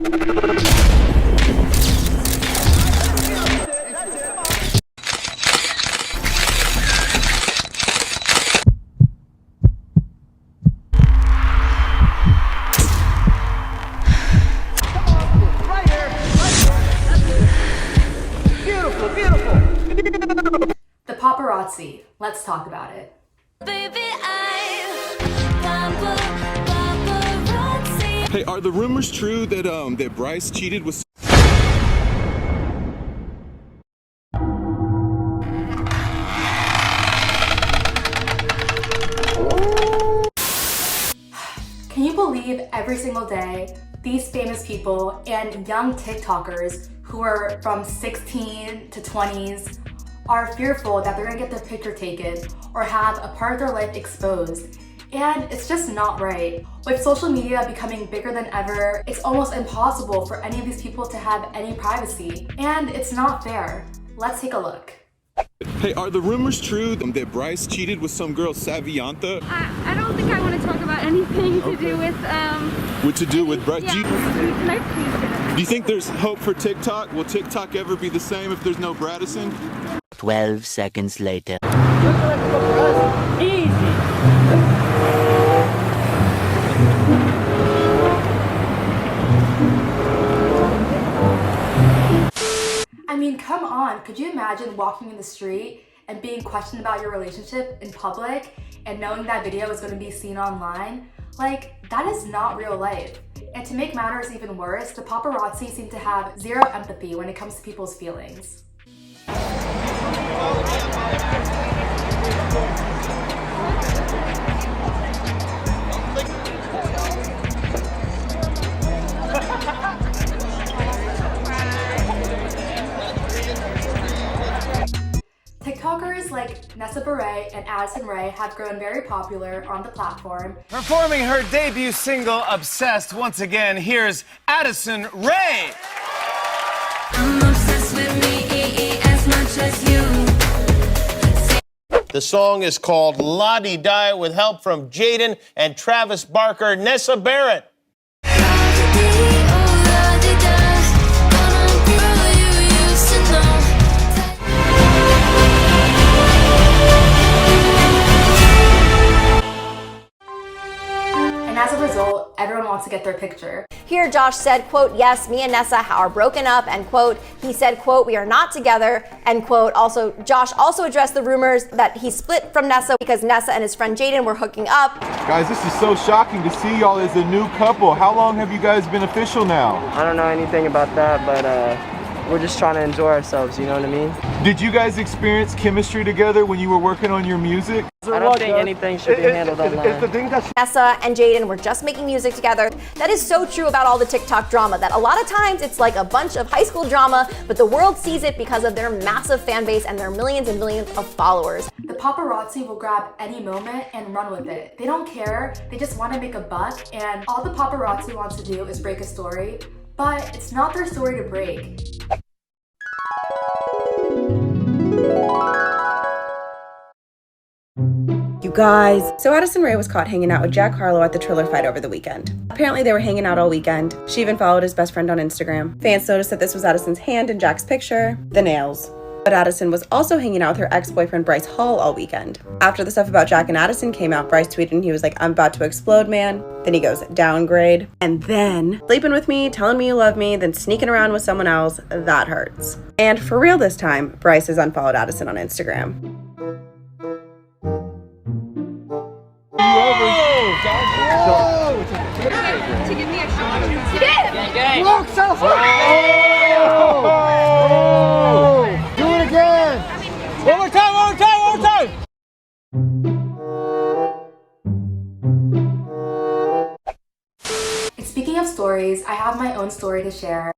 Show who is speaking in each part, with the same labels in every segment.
Speaker 1: The paparazzi. Let's talk about it.
Speaker 2: Baby, paparazzi.
Speaker 3: Hey, are the rumors true that that Bryce cheated with?
Speaker 1: Can you believe every single day these famous people and young TikTokers who are from 16 to 20s are fearful that they're gonna get their picture taken or have a part of their life exposed? And it's just not right. With social media becoming bigger than ever, it's almost impossible for any of these people to have any privacy. And it's not fair. Let's take a look.
Speaker 3: Hey, are the rumors true that Bryce cheated with some girl, Savianta?
Speaker 4: I don't think I want to talk about anything to do with
Speaker 3: What to do with Bryce?
Speaker 4: yeah, can I please get it?
Speaker 3: Do you think there's hope for TikTok? Will TikTok ever be the same if there's no Addison?
Speaker 5: 12 seconds later.
Speaker 4: Easy.
Speaker 1: I mean, come on, could you imagine walking in the street and being questioned about your relationship in public and knowing that video is going to be seen online? Like, that is not real life. And to make matters even worse, the paparazzi seem to have zero empathy when it comes to people's feelings. TikTokers like Nessa and Addison have grown very popular on the platform.
Speaker 6: Performing her debut single, Obsessed, once again, here's Addison Rae.
Speaker 2: I'm obsessed with me as much as you.
Speaker 7: The song is called La Di Die with help from Jaden and Travis Barker, Nessa Barrett.
Speaker 1: And as a result, everyone wants to get their picture.
Speaker 8: Here, Josh said, quote, yes, me and Nessa are broken up, end quote. He said, quote, we are not together, end quote. Also, Josh also addressed the rumors that he split from Nessa because Nessa and his friend Jaden were hooking up.
Speaker 9: Guys, this is so shocking to see y'all as a new couple. How long have you guys been official now?
Speaker 10: I don't know anything about that, but we're just trying to enjoy ourselves, you know what I mean?
Speaker 9: Did you guys experience chemistry together when you were working on your music?
Speaker 10: I don't think anything should be handled online.
Speaker 8: Nessa and Jaden were just making music together. That is so true about all the TikTok drama, that a lot of times it's like a bunch of high school drama, but the world sees it because of their massive fan base and their millions and millions of followers.
Speaker 1: The paparazzi will grab any moment and run with it. They don't care, they just want to make a buck, and all the paparazzi wants to do is break a story, but it's not their story to break.
Speaker 11: You guys. So Addison Rae was caught hanging out with Jack Harlow at the Triller fight over the weekend. Apparently they were hanging out all weekend. She even followed his best friend on Instagram. Fans noticed that this was Addison's hand in Jack's picture, the nails. But Addison was also hanging out with her ex-boyfriend Bryce Hall all weekend. After the stuff about Jack and Addison came out, Bryce tweeted and he was like, I'm about to explode, man. Then he goes, downgrade. And then, sleeping with me, telling me you love me, then sneaking around with someone else, that hurts. And for real this time, Bryce has unfollowed Addison on Instagram.
Speaker 4: To give me a shot. Yeah.
Speaker 6: Do it again! One more time, one more time, one more time!
Speaker 1: And speaking of stories, I have my own story to share.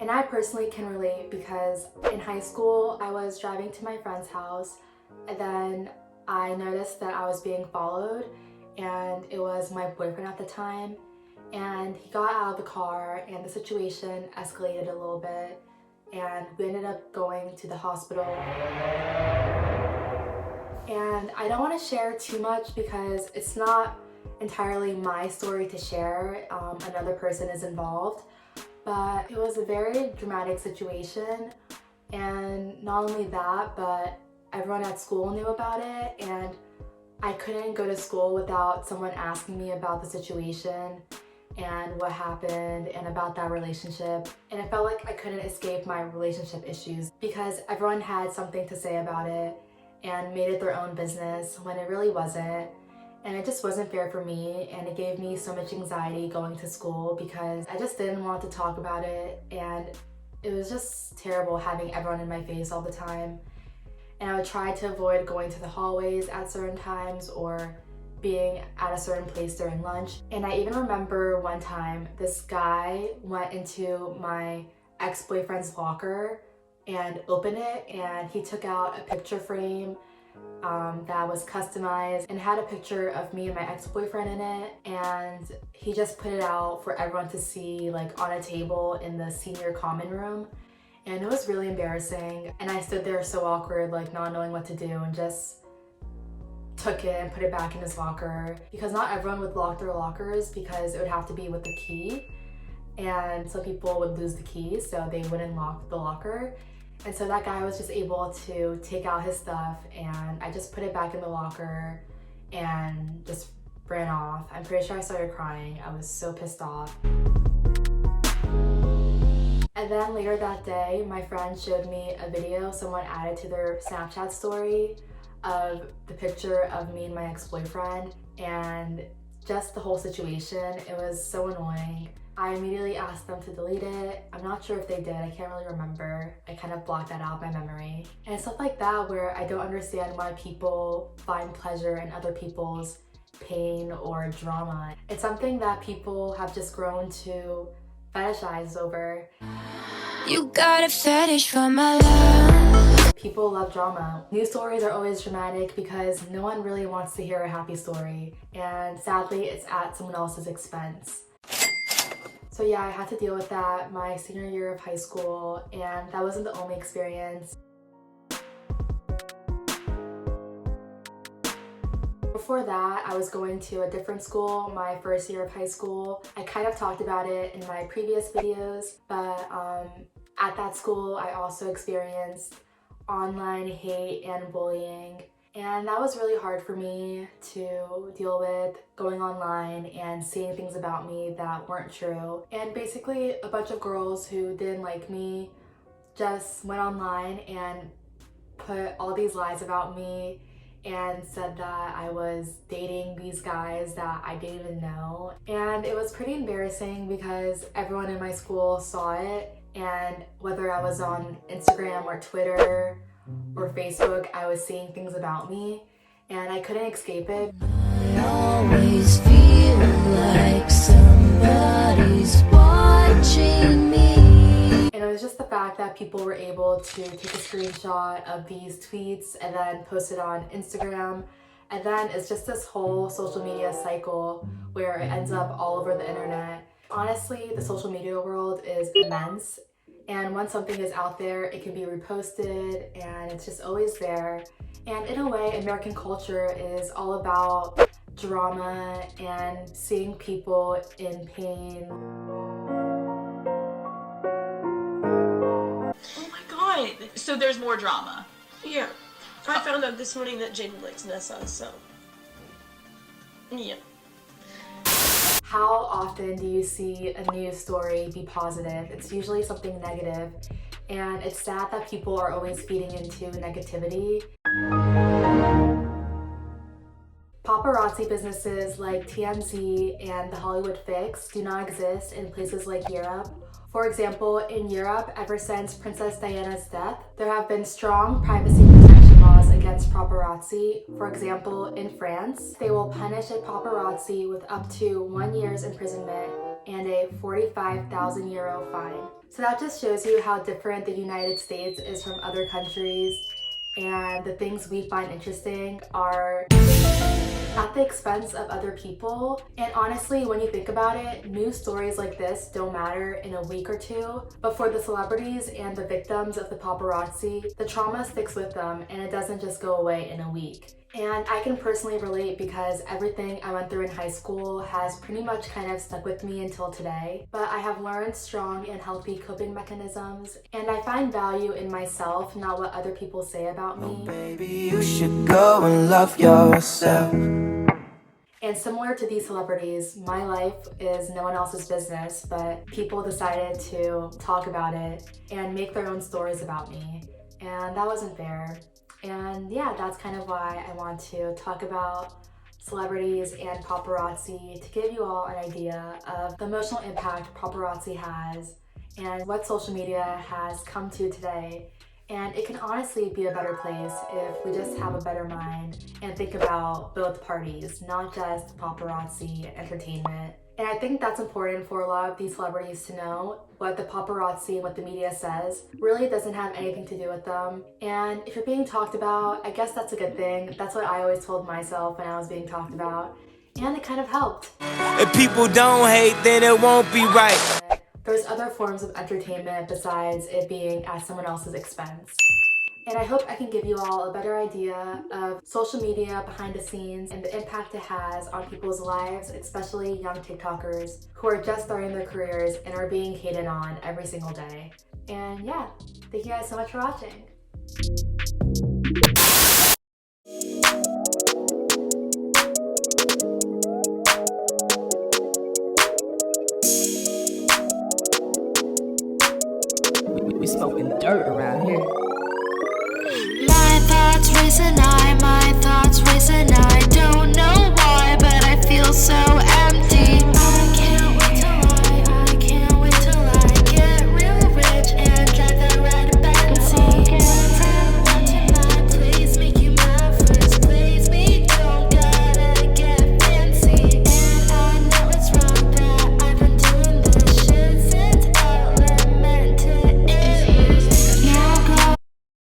Speaker 1: And I personally can relate because in high school, I was driving to my friend's house and then I noticed that I was being followed, and it was my boyfriend at the time, and he got out of the car and the situation escalated a little bit and we ended up going to the hospital. And I don't want to share too much because it's not entirely my story to share. Another person is involved, but it was a very dramatic situation. And not only that, but everyone at school knew about it, and I couldn't go to school without someone asking me about the situation and what happened and about that relationship. And it felt like I couldn't escape my relationship issues because everyone had something to say about it and made it their own business when it really wasn't. And it just wasn't fair for me, and it gave me so much anxiety going to school because I just didn't want to talk about it, and it was just terrible having everyone in my face all the time. And I would try to avoid going to the hallways at certain times or being at a certain place during lunch. And I even remember one time this guy went into my ex-boyfriend's locker and opened it, and he took out a picture frame that was customized and had a picture of me and my ex-boyfriend in it, and he just put it out for everyone to see, like on a table in the senior common room. And it was really embarrassing, and I stood there so awkward, like not knowing what to do, and just took it and put it back in his locker because not everyone would lock their lockers because it would have to be with the key, and some people would lose the key so they wouldn't lock the locker. And so that guy was just able to take out his stuff, and I just put it back in the locker and just ran off. I'm pretty sure I started crying. I was so pissed off. And then later that day, my friend showed me a video someone added to their Snapchat story of the picture of me and my ex-boyfriend, and just the whole situation. It was so annoying. I immediately asked them to delete it. I'm not sure if they did, I can't really remember. I kind of blocked that out of my memory. And stuff like that where I don't understand why people find pleasure in other people's pain or drama. It's something that people have just grown to fetishize over.
Speaker 2: You got a fetish for my love.
Speaker 1: People love drama. News stories are always dramatic because no one really wants to hear a happy story. And sadly, it's at someone else's expense. So yeah, I had to deal with that my senior year of high school, and that wasn't the only experience. Before that, I was going to a different school my first year of high school. I kind of talked about it in my previous videos, but at that school, I also experienced online hate and bullying. And that was really hard for me to deal with, going online and seeing things about me that weren't true. And basically, a bunch of girls who didn't like me just went online and put all these lies about me and said that I was dating these guys that I didn't even know. And it was pretty embarrassing because everyone in my school saw it, and whether I was on Instagram or Twitter or Facebook, I was seeing things about me, and I couldn't escape it.
Speaker 2: I always feel like somebody's watching me.
Speaker 1: And it was just the fact that people were able to take a screenshot of these tweets and then post it on Instagram. And then it's just this whole social media cycle where it ends up all over the internet. Honestly, the social media world is immense. And once something is out there, it can be reposted, and it's just always there. And in a way, American culture is all about drama and seeing people in pain.
Speaker 12: Oh my god! So there's more drama?
Speaker 13: Yeah. I found out this morning that Jaden likes Nessa, so... yeah.
Speaker 1: How often do you see a news story be positive? It's usually something negative, and it's sad that people are always feeding into negativity. Paparazzi businesses like TMZ and the Hollywood Fix do not exist in places like Europe. For example, in Europe, ever since Princess Diana's death, there have been strong privacy protection laws against paparazzi. For example, in France, they will punish a paparazzi with up to 1 year's imprisonment and a 45,000 euro fine. So that just shows you how different the United States is from other countries, and the things we find interesting are at the expense of other people. And honestly, when you think about it, news stories like this don't matter in a week or two, but for the celebrities and the victims of the paparazzi, the trauma sticks with them and it doesn't just go away in a week. And I can personally relate because everything I went through in high school has pretty much kind of stuck with me until today. But I have learned strong and healthy coping mechanisms, and I find value in myself, not what other people say about me.
Speaker 2: Oh, baby, you should go and love yourself.
Speaker 1: And similar to these celebrities, my life is no one else's business, but people decided to talk about it and make their own stories about me. And that wasn't fair. And yeah, that's kind of why I want to talk about celebrities and paparazzi to give you all an idea of the emotional impact paparazzi has and what social media has come to today. And it can honestly be a better place if we just have a better mind and think about both parties, not just paparazzi entertainment. And I think that's important for a lot of these celebrities to know. What the paparazzi and what the media says really doesn't have anything to do with them. And if you're being talked about, I guess that's a good thing. That's what I always told myself when I was being talked about. And it kind of helped.
Speaker 2: If people don't hate, then it won't be right.
Speaker 1: There's other forms of entertainment besides it being at someone else's expense. And I hope I can give you all a better idea of social media behind the scenes and the impact it has on people's lives, especially young TikTokers who are just starting their careers and are being hated on every single day. And yeah, thank you guys so much for watching.